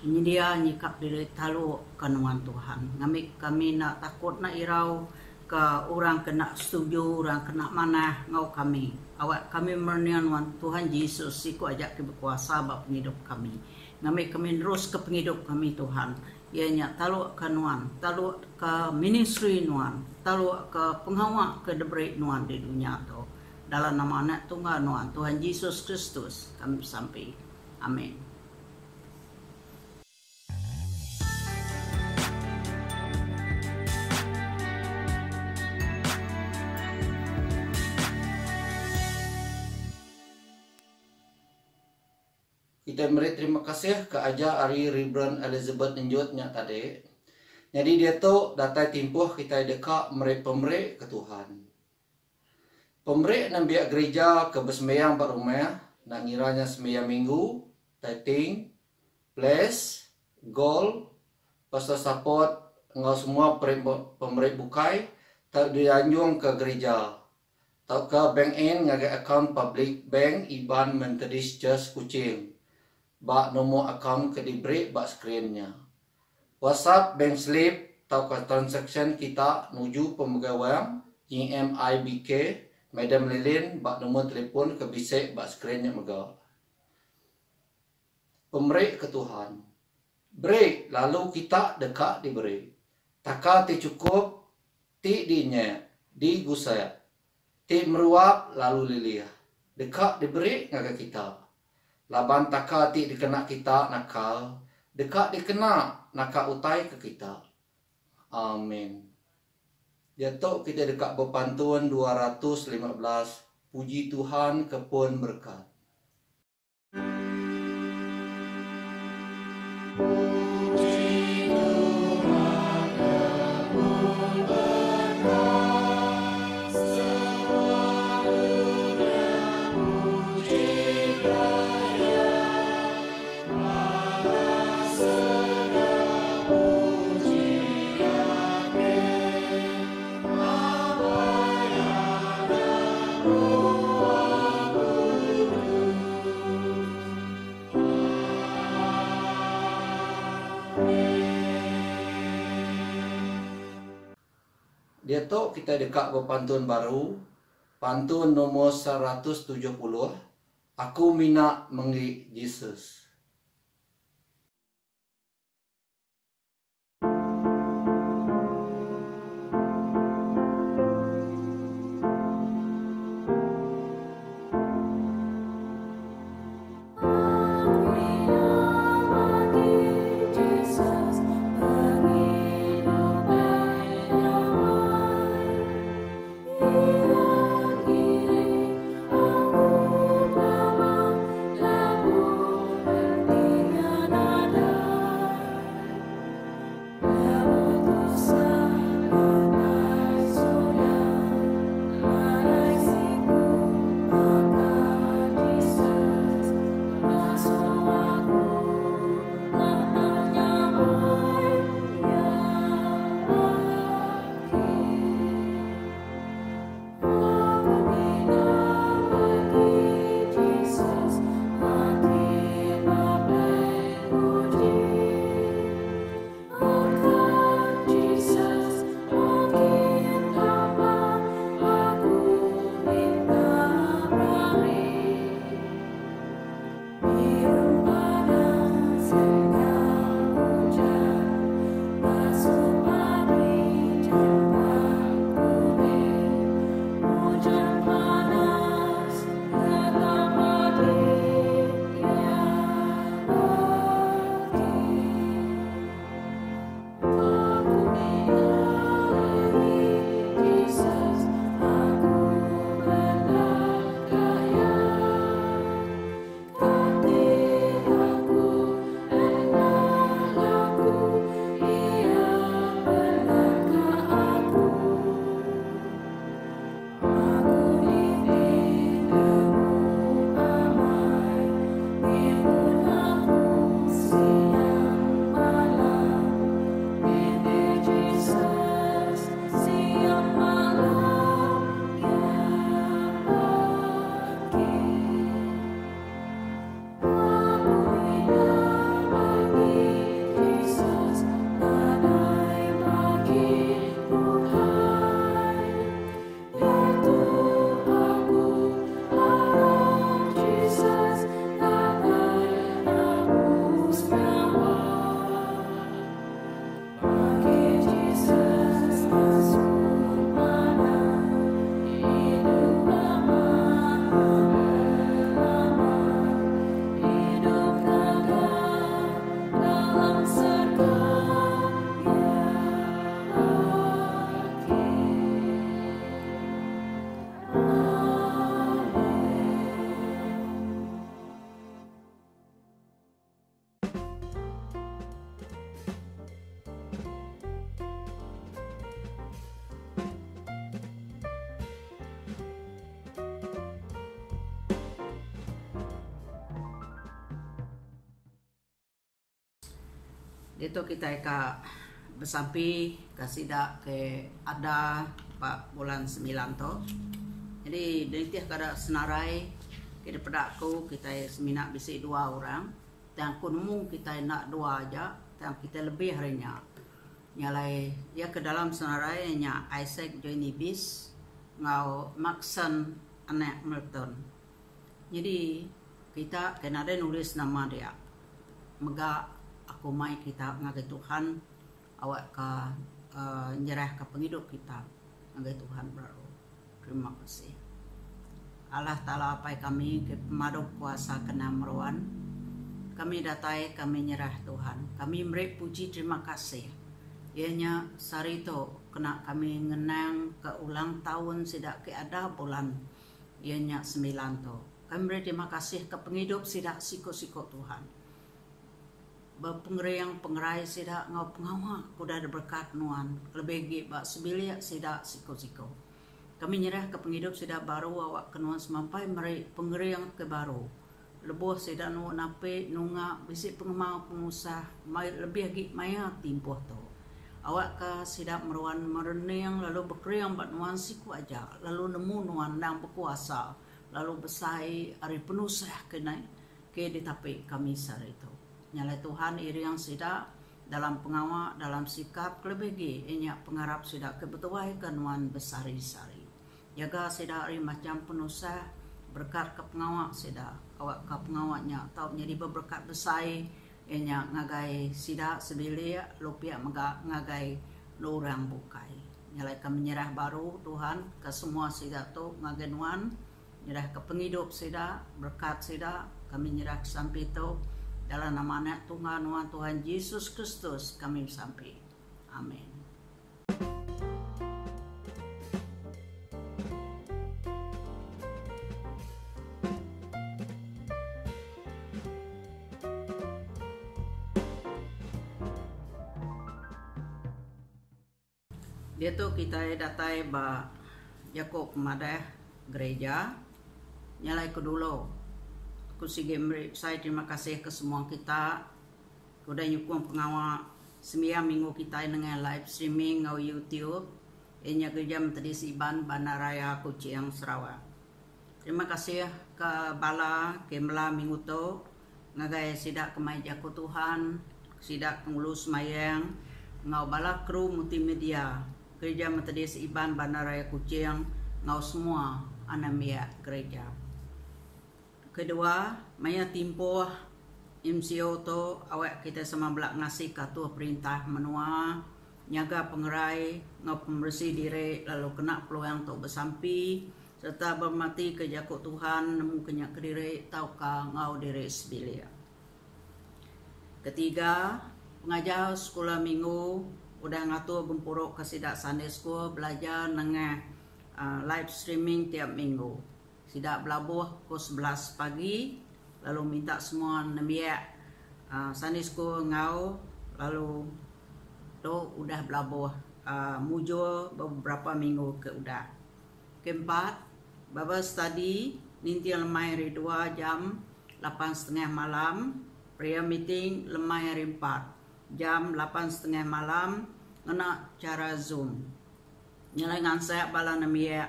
nyedia nyikap diri talu ke nuan Tuhan kami nak takut nak irau ke orang kena setuju orang kena mana ngau kami awak kami mernian nuan Tuhan Yesus siku ajak ke berkuasa bab penghidup kami kami terus ke penghidup kami Tuhan ianya talu ke nuan, talu ke ministry nuan, talu ke penghawa ke debrik nuan di dunia tu. Dalam nama anak tunggal nuan Tuhan Yesus Kristus kami sampai. Amin. Kita beri terima kasih ke aja Ari Reverend Elizabeth Njutnya tadi. Jadi dia tu datai timpuh kita dekat pemeri ke Tuhan. Pemeri nak biak gereja ke bersembayang pada rumah, nak ngiranya sembayang minggu, tithing, bless, goal, pastor support, ngau semua pemeri bukai, tak dianjung ke gereja. Tau ke bank in ngagai account public bank IBAN Methodist Church Kuching. Bak nombor akaun ke diberi bak skrinnya. WhatsApp bank slip tau ke transaction kita nuju pemegawai GMIBK Madam Lilin bak nombor telefon ke bisik bak skrinnya mega. Pemberi ke Tuhan. Beri lalu kita dekat diberi. Taka ti cukup ti dinya di gusaya. Ti meruap lalu liliah. Dekat diberi ngaga kita. Laban taka ti dikena kita nakal, dekat dikena nakal utai ke kita. Amin. Jatuh kita dekat berpantun 215. Puji Tuhan kepun berkat. Dia tu kita dekat berpantun baru, pantun nomor 170. Aku minat mengi Yesus. Itu kita ka bersampi kasih dak ke ada Pak bulan 9 to. Jadi dari kada senarai kita pedakku kita semina bisi 2 orang. Dan kunmung kita nak 2 aja, dan kita lebih harinya. Nyalai ya ke dalam senarai nya Isaac Johnny Bis ngau Maxon anak Milton. Jadi kita kena ada nulis nama dia. Mega aku mai kita ngagai Tuhan awak ka nyerah ke penghidup kita ngagai Tuhan baru. Terima kasih. Allah Ta'ala apai kami ke pemaduk kuasa kena meruan. Kami datai kami nyerah Tuhan. Kami beri puji terima kasih. Ianya sarito kena kami ngenang ke ulang tahun sidak ke ada bulan. Ianya 9 to. Kami beri terima kasih ke penghidup sidak siko-siko Tuhan. Berpengeriang pengerai sidak ngau pengawa kuda ada berkat nuan. Lebih gibak sebilik sidak siko-siko. Kami nyerah ke penghidup sidak baru awak kenuan semampai meri pengeriang ke baru. Lebuh sidak nu nape nunga bisik pengemau pengusah lebih lagi maya timpuh tu. Awak ka sidak meruan merenang lalu berkeriang bat nuan siku aja lalu nemu nuan nang berkuasa lalu besai hari penusah kena ke ditape kami sari itu. Nyalai Tuhan iri yang sidak dalam pengawak dalam sikap kelebih enya pengarap sidak kebetuai ke nuan besari sari. Jaga sidak hari macam penusah berkat ke pengawak sidak awak ke pengawaknya tau jadi berberkat besai enya ngagai sidak sebilia lupiak ngagai lorang bukai. Nyalai kami nyerah baru Tuhan ke semua sidak tu ngagai nuan nyerah ke penghidup sidak berkat sidak kami nyerah sampai tu dalam nama anak Tuhan nuan Tuhan Yesus Kristus kami sampai. Amin. Dia tu kita datai ba Yakob Madah gereja nyalai ke dulu. Aku sige saya terima kasih ke semua kita. Kuda nyukung pengawal semia minggu kita dengan live streaming ngau YouTube. Inya gereja Metodis Iban Bandar Raya Kucing Sarawak. Terima kasih ke bala kemla minggu tu ngagai sidak kemai jaku Tuhan, sidak ngulus mayang ngau bala kru multimedia. Gereja Metodis Iban Bandar Raya Kucing ngau semua anamia gereja. Kedua, maya timpoh MCO to awak kita sama belak ngasih katuh perintah menua nyaga pengerai ngau pembersih diri lalu kena peluang to bersampi serta bermati ke jakuk Tuhan nemu kenyak ke diri tau ka ngau diri sebilia. Ketiga, pengajar sekolah minggu udah ngatur gempuruk ke sidak Sunday School belajar nengah live streaming tiap minggu. Sidak belabuh pukul 11 pagi lalu minta semua nemiak Sunday School ngau lalu tu udah belabuh mujur beberapa minggu ke udah. Keempat, Bible study ninti lemai hari 2 jam 8:30 malam, prayer meeting lemai hari 4 jam 8:30 malam ngena cara Zoom. Nyalai ngansek bala nemiak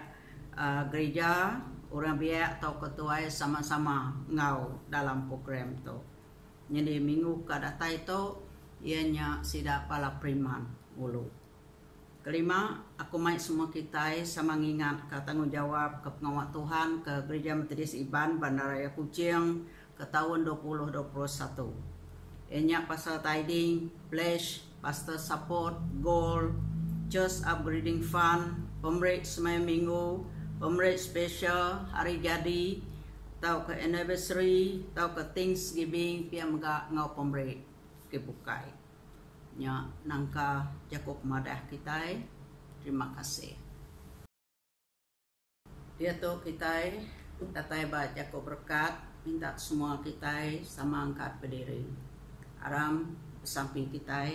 gereja orang biak atau ketua sama-sama ngau dalam program tu. Jadi minggu kadata itu ianya sidak pala priman ulu. Kelima, aku mai semua kita sama ngingat ke tanggungjawab ke pengawal Tuhan ke Gereja Metodis Iban Bandar Raya Kucing ke tahun 2021. Ianya pasal tithing, pledge, pastor support, goal, church upgrading fund, pemberi semai minggu, pemberi special, hari jadi, tau ke anniversary, tau ke Thanksgiving, pia megak ngau pemberi kebukai. Nya nangka Jakob Madah kita, terima kasih. Dia tu kita datai ba Jakob berkat, minta semua kita sama angkat berdiri. Aram samping kita.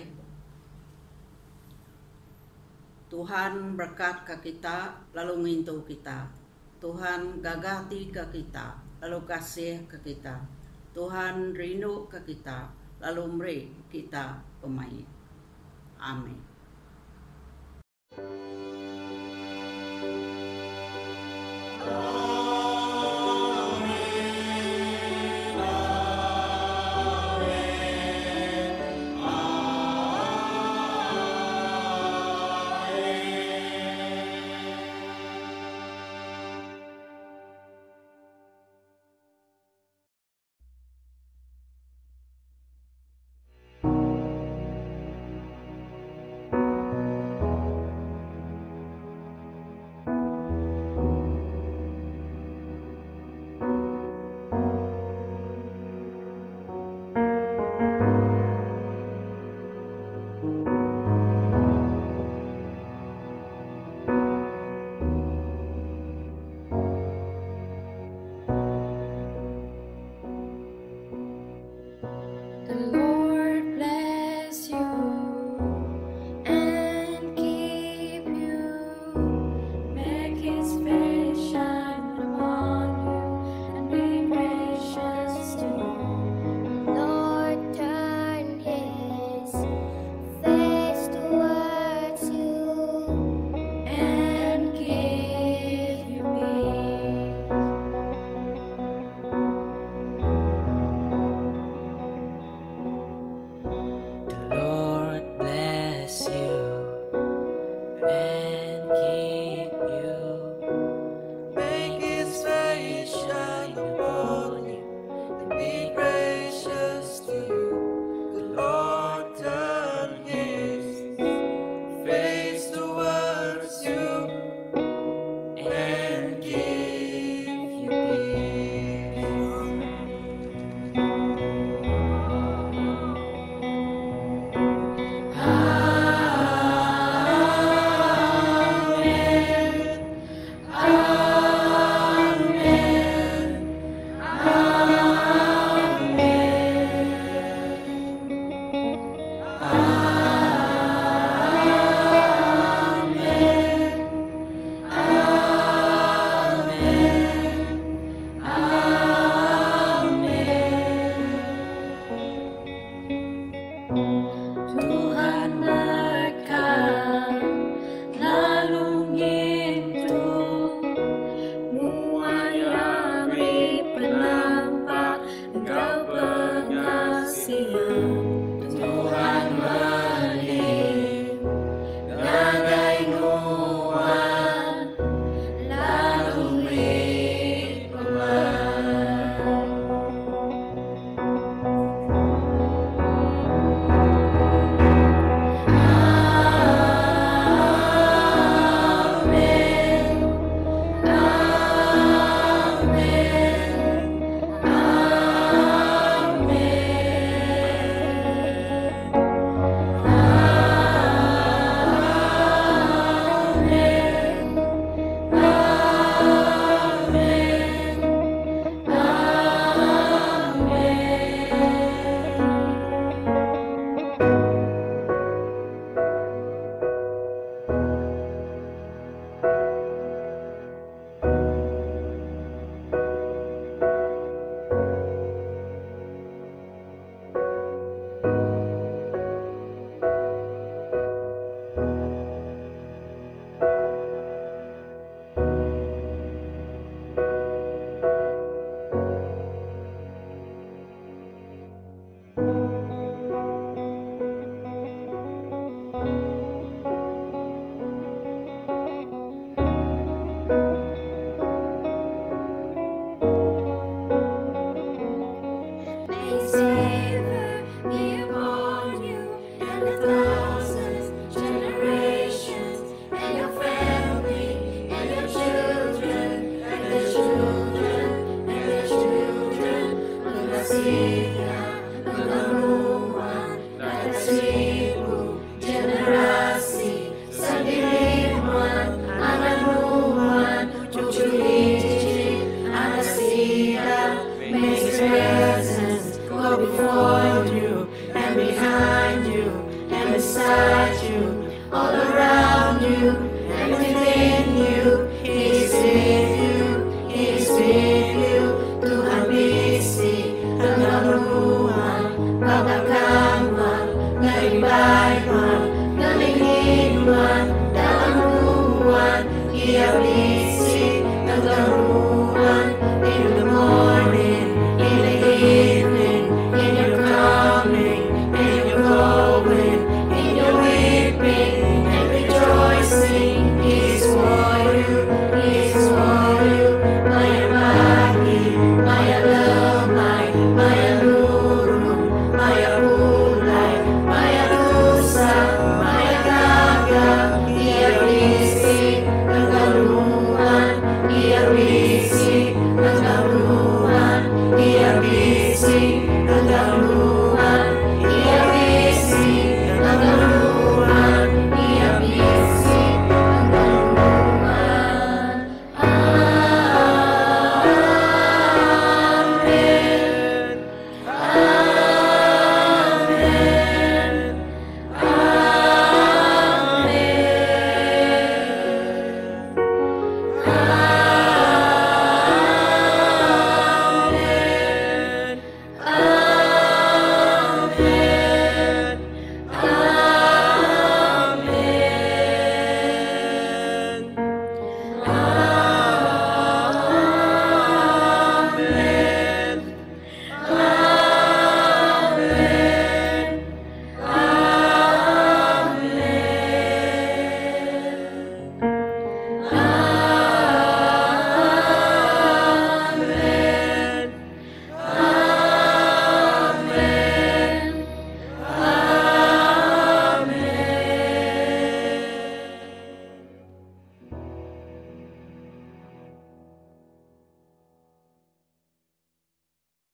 Tuhan berkat ke kita, lalu ngintu kita. Tuhan gagati ke kita, lalu kasih ke kita. Tuhan rindu ke kita, lalu beri kita pemain. Amin.